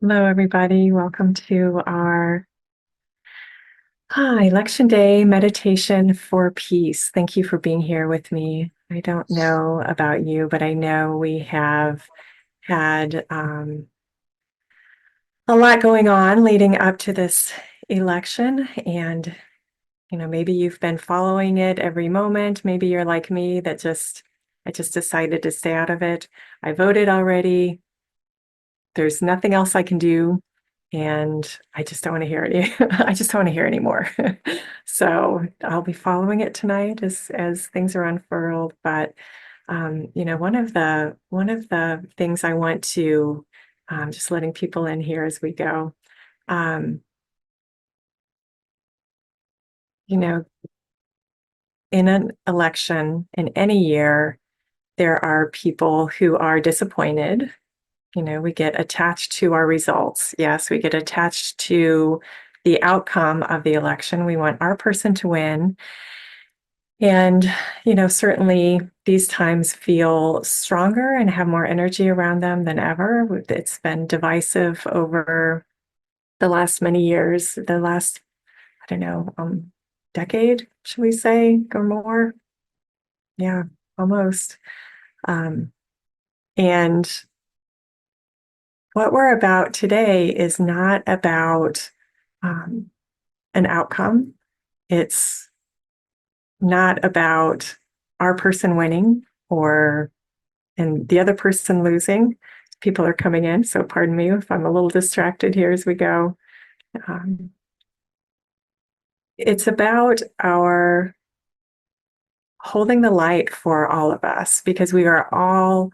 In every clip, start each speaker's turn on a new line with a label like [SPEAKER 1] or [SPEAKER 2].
[SPEAKER 1] Hello, everybody. Welcome to our Election Day meditation for peace. Thank you for being here with me. I don't know about you, but I know we have had a lot going on leading up to this election. And, maybe you've been following it every moment. Maybe you're like me I just decided to stay out of it. I voted already. There's nothing else I can do. And I just don't want to hear it. I just don't want to hear anymore. So I'll be following it tonight as things are unfurled. But one of the things I want to just letting people in here as we go. Um, you know, in an election in any year, there are people who are disappointed. We get attached to our results. Yes, we get attached to the outcome of the election. We want our person to win. And, certainly these times feel stronger and have more energy around them than ever. It's been divisive over the last many years, the last, I don't know, decade, should we say, or more? Yeah, almost. Um, and what we're about today is not about um, an outcome. It's not about our person winning or and the other person losing. People are coming in, so pardon me if I'm a little distracted here as we go. Um, it's about our holding the light for all of us because we are all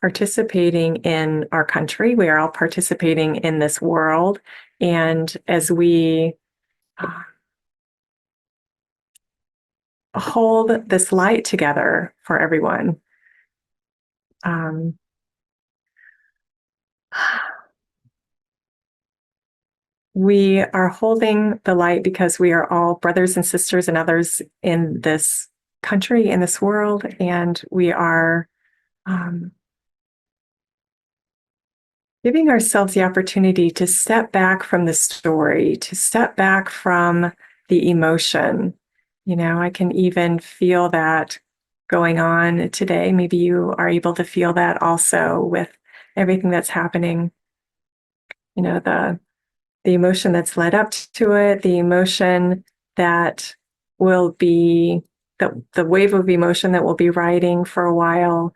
[SPEAKER 1] participating in our country. We are all participating in this world. And as we uh, hold this light together for everyone, um, we are holding the light because we are all brothers and sisters and others in this country, in this world, and we are um, giving ourselves the opportunity to step back from the story, to step back from the emotion. I can even feel that going on today. Maybe you are able to feel that also with everything that's happening. The emotion that's led up to it, the emotion that will be the wave of emotion that will be riding for a while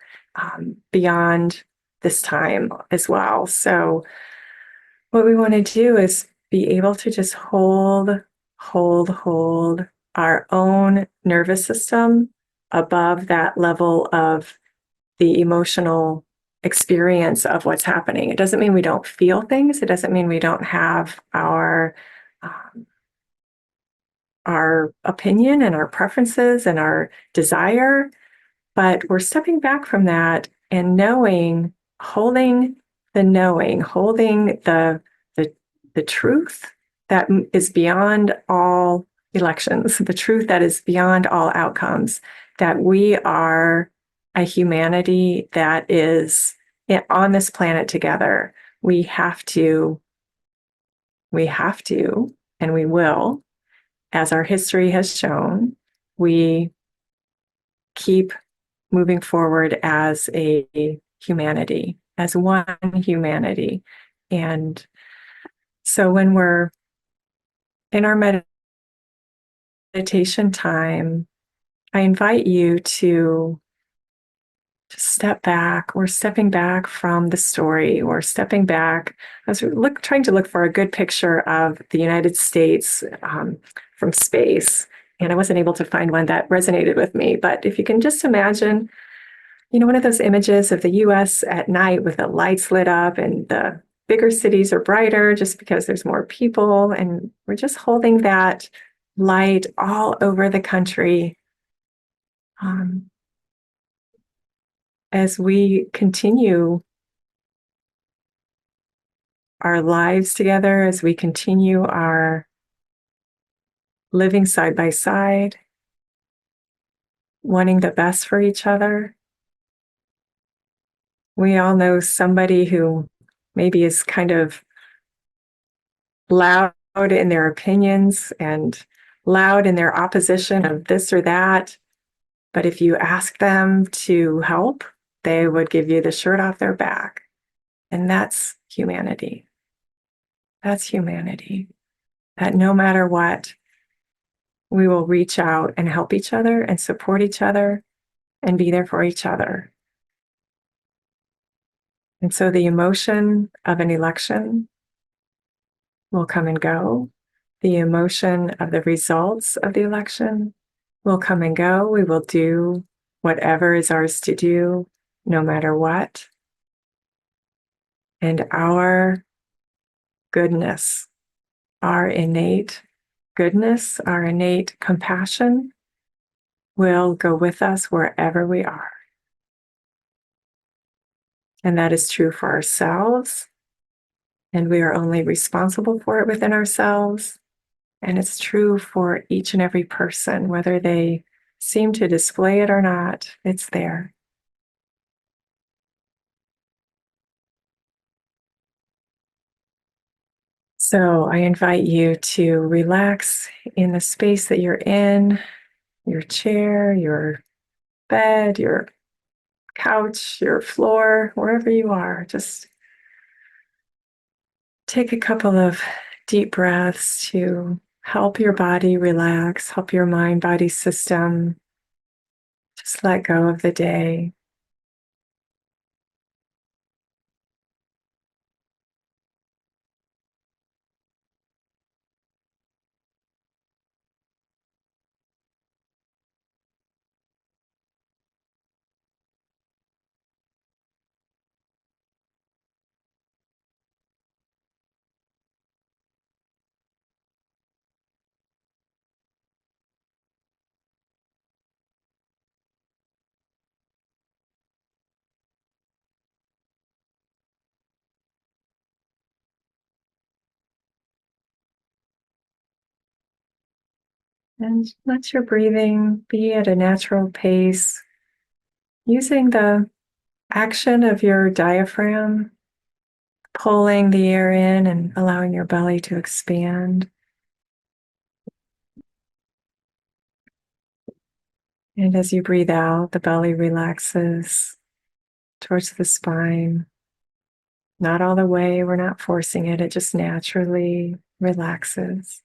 [SPEAKER 1] beyond this time as well. So, what we want to do is be able to just hold our own nervous system above that level of the emotional experience of what's happening. It doesn't mean we don't feel things. It doesn't mean we don't have um, our opinion and our preferences and our desire, but we're stepping back from that and holding holding the the truth that is beyond all elections, the truth that is beyond all outcomes, that we are a humanity that is on this planet together. We have to, and we will, as our history has shown, we keep moving forward as a humanity, as one humanity. And so when we're in our meditation time, I invite you to step back. We're stepping back from the story. We're stepping back. I was trying to look for a good picture of the United States from space, and I wasn't able to find one that resonated with me. But if you can just imagine, one of those images of the US at night with the lights lit up and the bigger cities are brighter just because there's more people. And we're just holding that light all over the country um, as we continue our lives together, as we continue our living side by side, wanting the best for each other. We all know somebody who maybe is kind of loud in their opinions and loud in their opposition of this or that. But if you ask them to help, they would give you the shirt off their back. And that's humanity. That's humanity. That no matter what, we will reach out and help each other and support each other and be there for each other. And so the emotion of an election will come and go. The emotion of the results of the election will come and go. We will do whatever is ours to do, no matter what. And our goodness, our innate goodness, our innate compassion will go with us wherever we are. And that is true for ourselves. And we are only responsible for it within ourselves. And it's true for each and every person, whether they seem to display it or not, it's there. So I invite you to relax in the space that you're in, your chair, your bed, your couch, your floor, wherever you are. Just take a couple of deep breaths to help your body relax, help your mind body system just let go of the day. And let your breathing be at a natural pace, using the action of your diaphragm, pulling the air in and allowing your belly to expand. And as you breathe out, the belly relaxes towards the spine. Not all the way, we're not forcing it, it just naturally relaxes.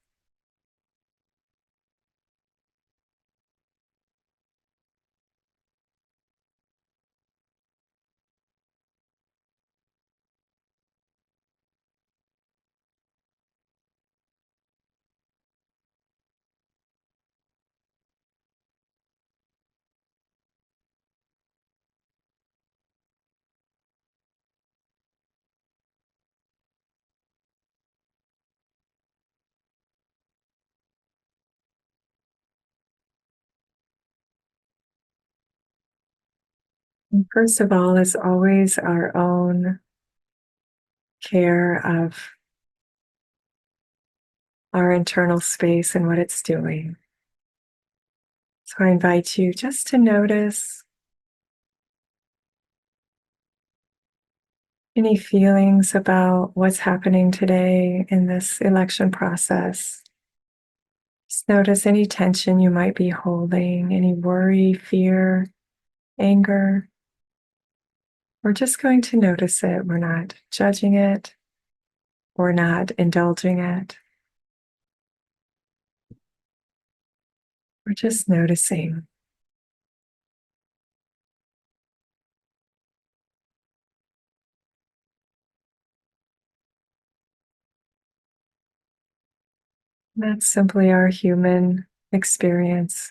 [SPEAKER 1] And first of all, is always our own care of our internal space and what it's doing. So I invite you just to notice any feelings about what's happening today in this election process. Just notice any tension you might be holding, any worry, fear, anger. We're just going to notice it. We're not judging it. We're not indulging it. We're just noticing. That's simply our human experience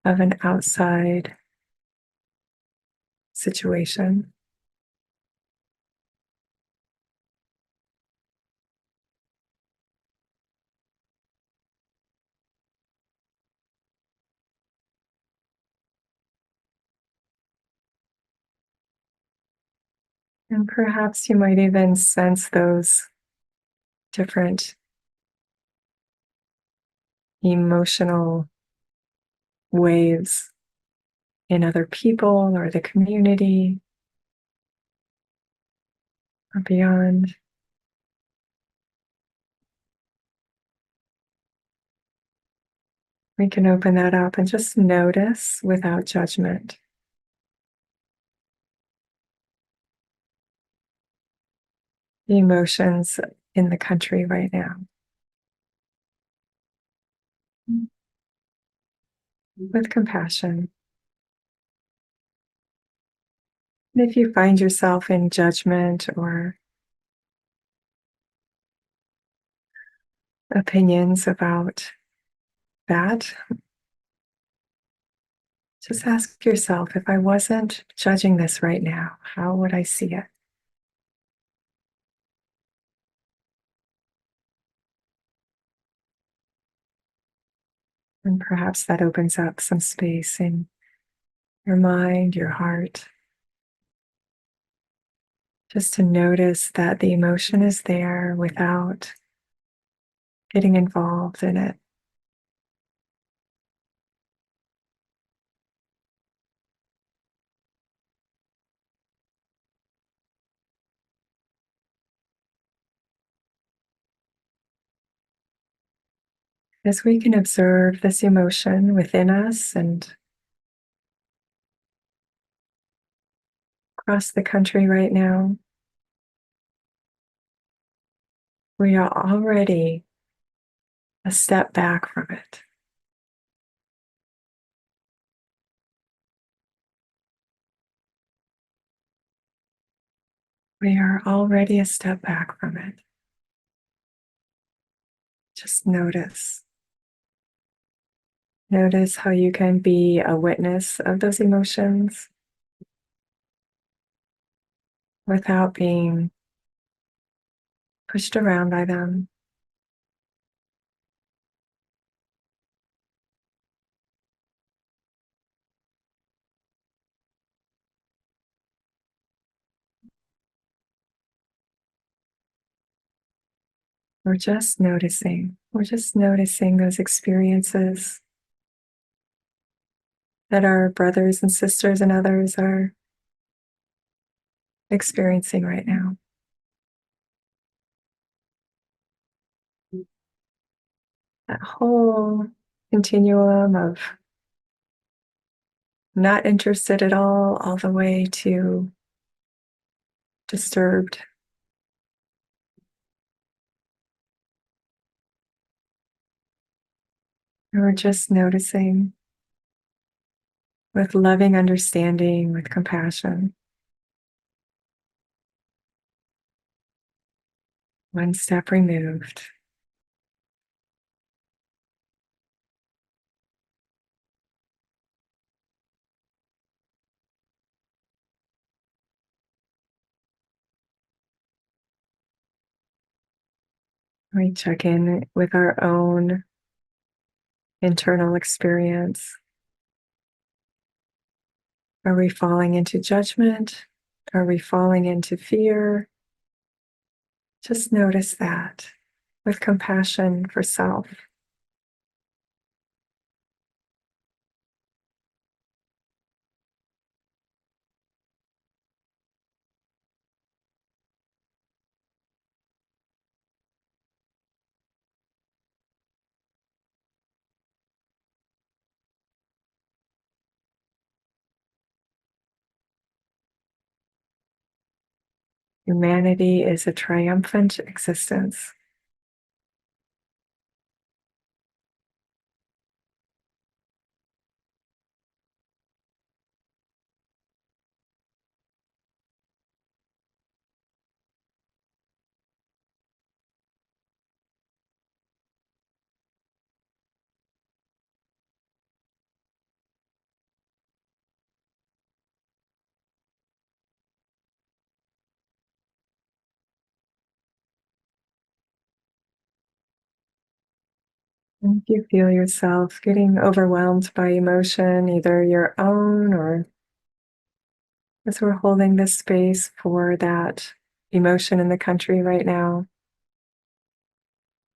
[SPEAKER 1] of an outside situation. And perhaps you might even sense those different emotional waves in other people or the community. or beyond. We can open that up and just notice without judgment. The emotions in the country right now with compassion. And if you find yourself in judgment or opinions about that, just ask yourself, if I wasn't judging this right now, how would I see it? And perhaps that opens up some space in your mind, your heart, just to notice that the emotion is there without getting involved in it. As we can observe this emotion within us and across the country right now, we are already a step back from it. We are already a step back from it. Just notice. Notice how you can be a witness of those emotions without being pushed around by them, or just noticing. We're just noticing those experiences that our brothers and sisters and others are experiencing right now. That whole continuum of not interested at all the way to disturbed. And we're just noticing with loving understanding, with compassion, one step removed. We check in with our own internal experience. Are we falling into judgment? Are we falling into fear? Just notice that with compassion for self. Humanity is a triumphant existence. And if you feel yourself getting overwhelmed by emotion, either your own or as we're holding this space for that emotion in the country right now,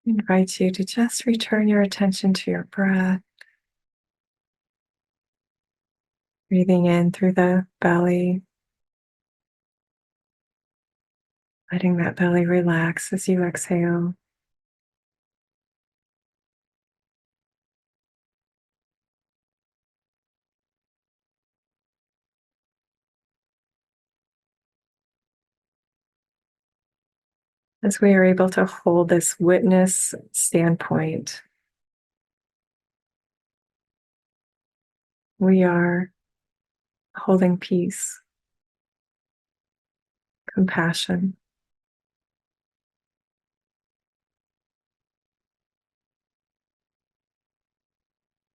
[SPEAKER 1] I invite you to just return your attention to your breath, breathing in through the belly, Letting that belly relax as you exhale. As we are able to hold this witness standpoint, we are holding peace, compassion.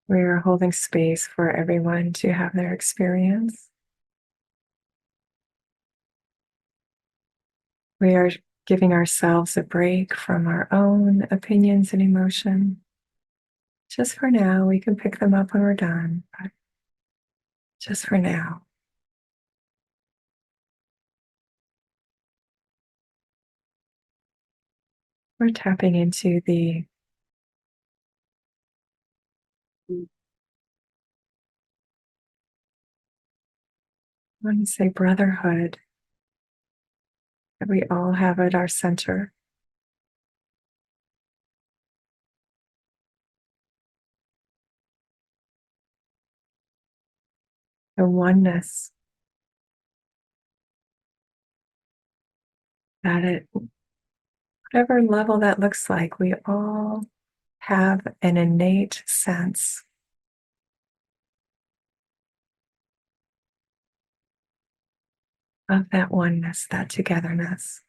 [SPEAKER 1] We are holding space for everyone to have their experience. We are giving ourselves a break from our own opinions and emotion. Just for now, we can pick them up when we're done, but just for now. We're tapping into the I want to say brotherhood that we all have at our center. The oneness that at whatever level that looks like, we all have an innate sense of that oneness, that togetherness.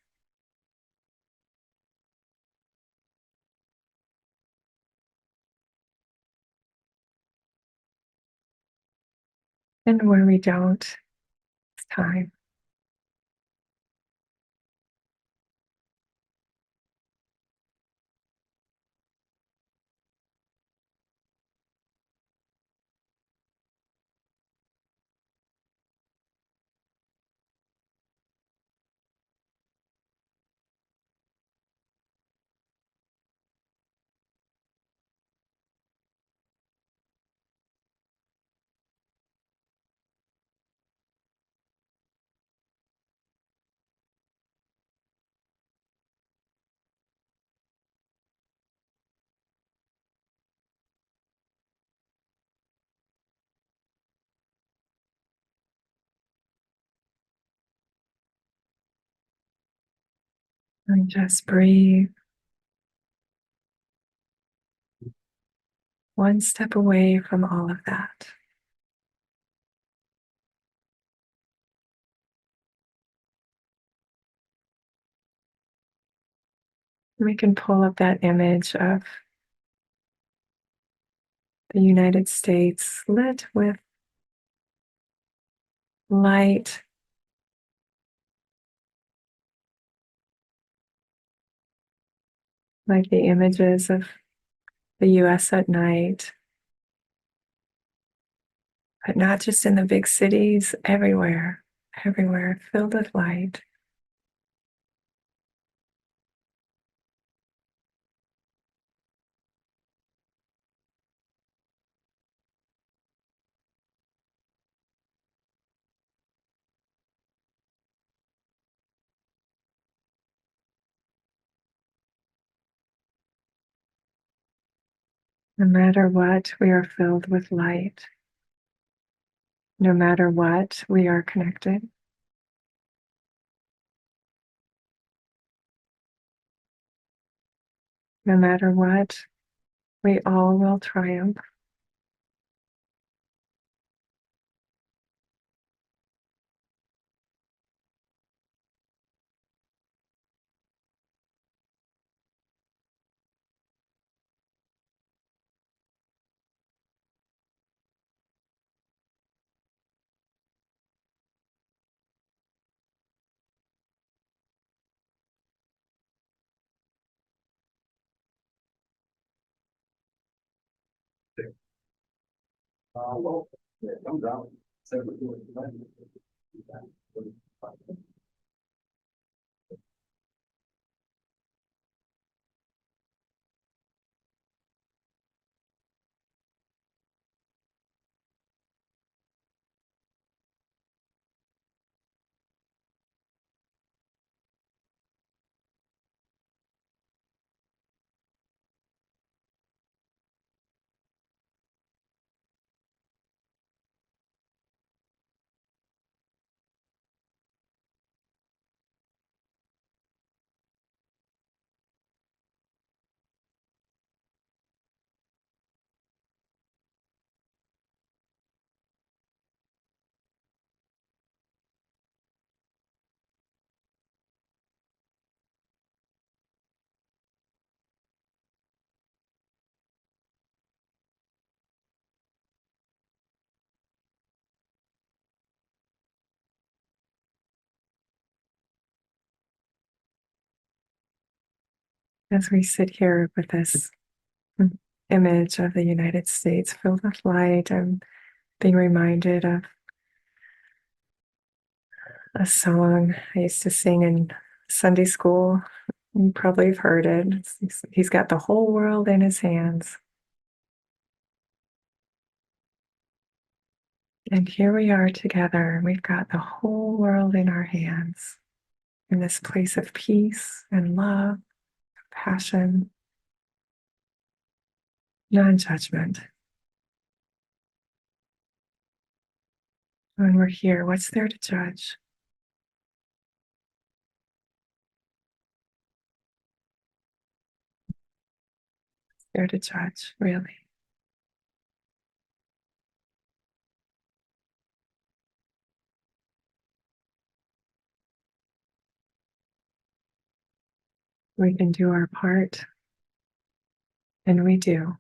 [SPEAKER 1] And when we don't, it's time. And just breathe one step away from all of that. We can pull up that image of the United States lit with light, like the images of the US at night, but not just in the big cities, everywhere, everywhere filled with light. No matter what, we are filled with light. No matter what, we are connected. No matter what, we all will triumph. as we sit here with this image of the United States filled with light, I'm being reminded of a song I used to sing in Sunday school. You probably have heard it. He's got the whole world in his hands. And here we are together. We've got the whole world in our hands in this place of peace and love, passion, non-judgment. When we're here, what's there to judge? There to judge, really. We can do our part, and we do.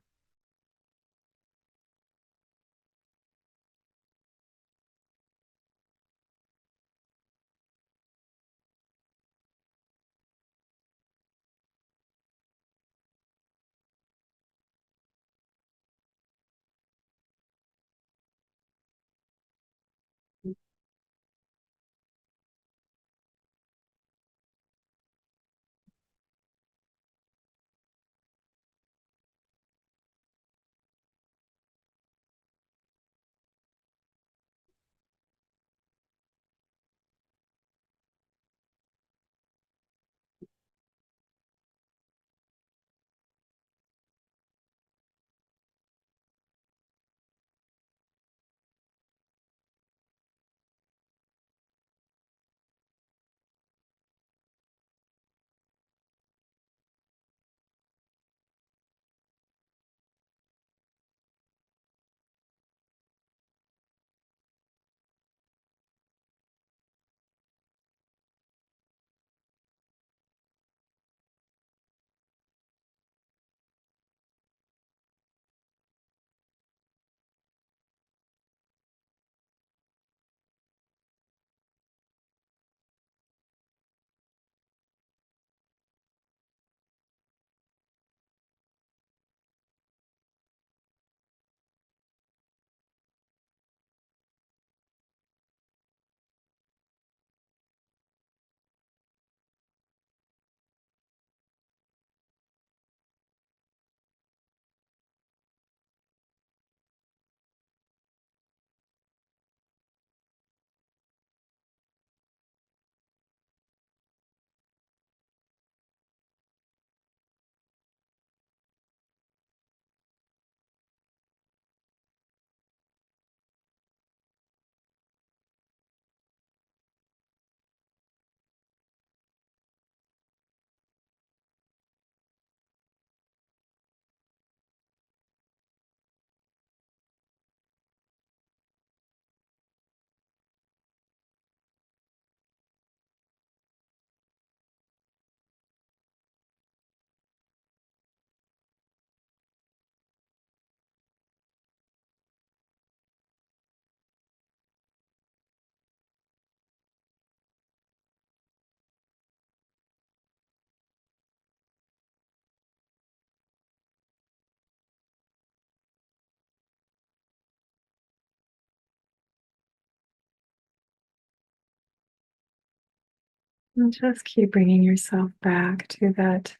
[SPEAKER 1] And just keep bringing yourself back to that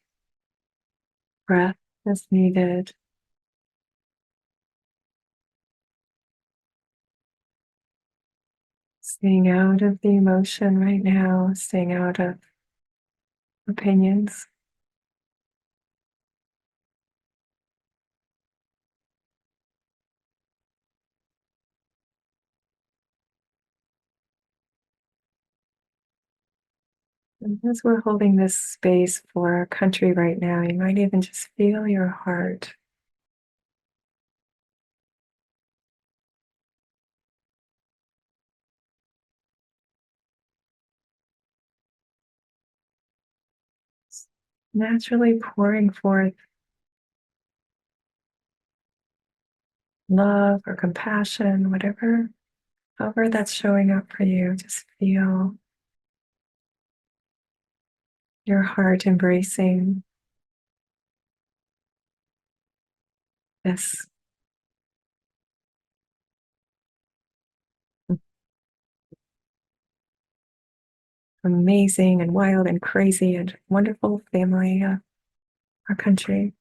[SPEAKER 1] breath as needed. Staying out of the emotion right now, staying out of opinions. And as we're holding this space for our country right now, you might even just feel your heart. Naturally pouring forth love or compassion, whatever, however that's showing up for you, just feel your heart embracing this amazing and wild and crazy and wonderful family, our country.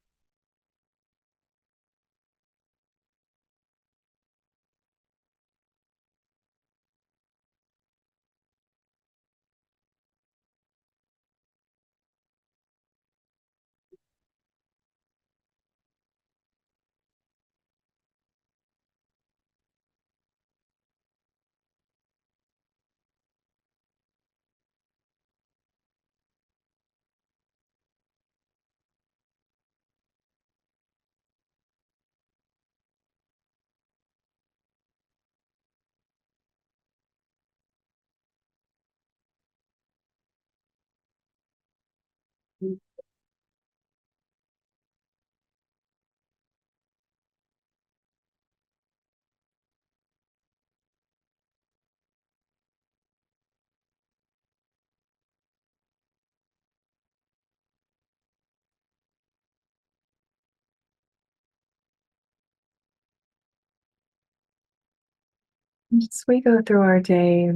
[SPEAKER 1] As we go through our day,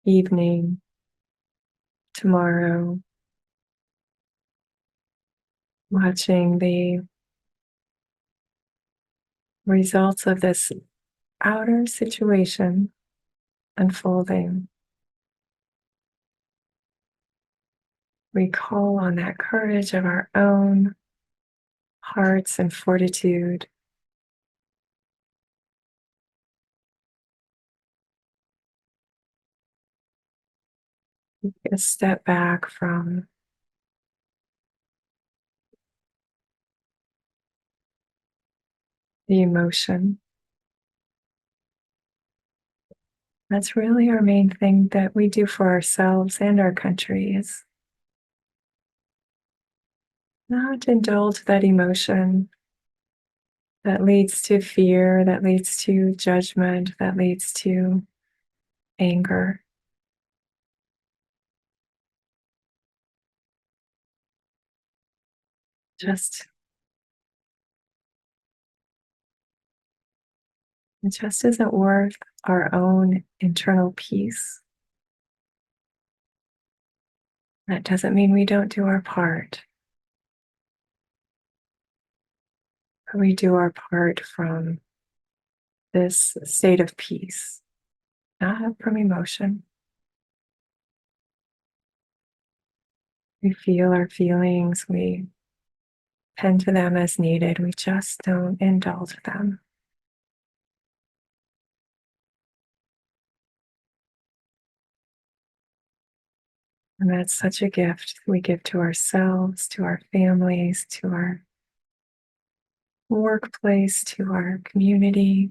[SPEAKER 1] evening, tomorrow, watching the results of this outer situation unfolding, we call on that courage of our own hearts and fortitude. A step back from the emotion. That's really our main thing that we do for ourselves and our country is not indulge that emotion that leads to fear, that leads to judgment, that leads to anger. Just, it just isn't worth our own internal peace. That doesn't mean we don't do our part, but we do our part from this state of peace, not from emotion. We feel our feelings, we tend to them as needed, we just don't indulge them. And that's such a gift we give to ourselves, to our families, to our workplace, to our community,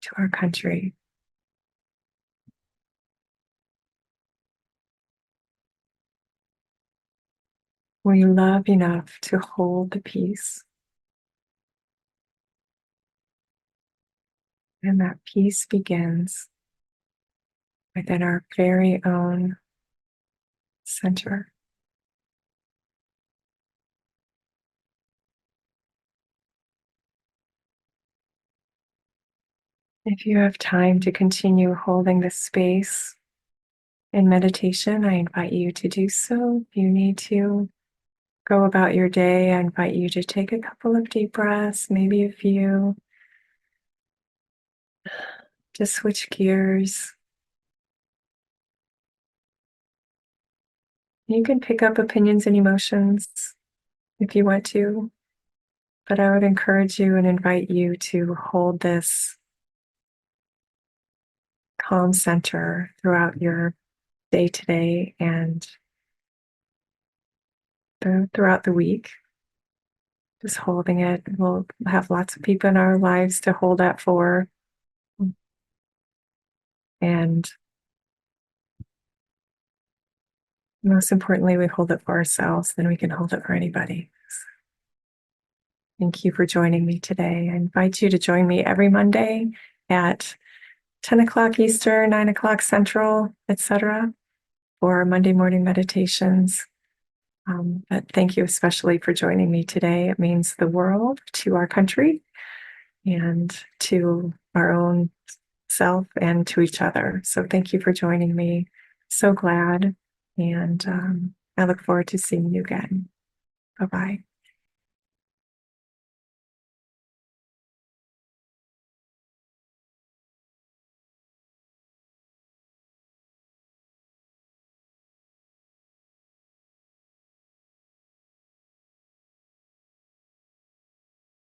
[SPEAKER 1] to our country. We love enough to hold the peace. And that peace begins within our very own center. If you have time to continue holding this space in meditation, I invite you to do so. If you need to go about your day, I invite you to take a couple of deep breaths, maybe a few. Just switch gears. You can pick up opinions and emotions if you want to, but I would encourage you and invite you to hold this calm center throughout your day to day and throughout the week. Just holding it. We'll have lots of people in our lives to hold that for. And most importantly, we hold it for ourselves, then we can hold it for anybody. Thank you for joining me today. I invite you to join me every Monday at 10 o'clock Eastern, 9 o'clock Central, etc., for Monday morning meditations. But thank you especially for joining me today. It means the world to our country and to our own self and to each other. So thank you for joining me. So glad. And I look forward to seeing you again. Bye bye.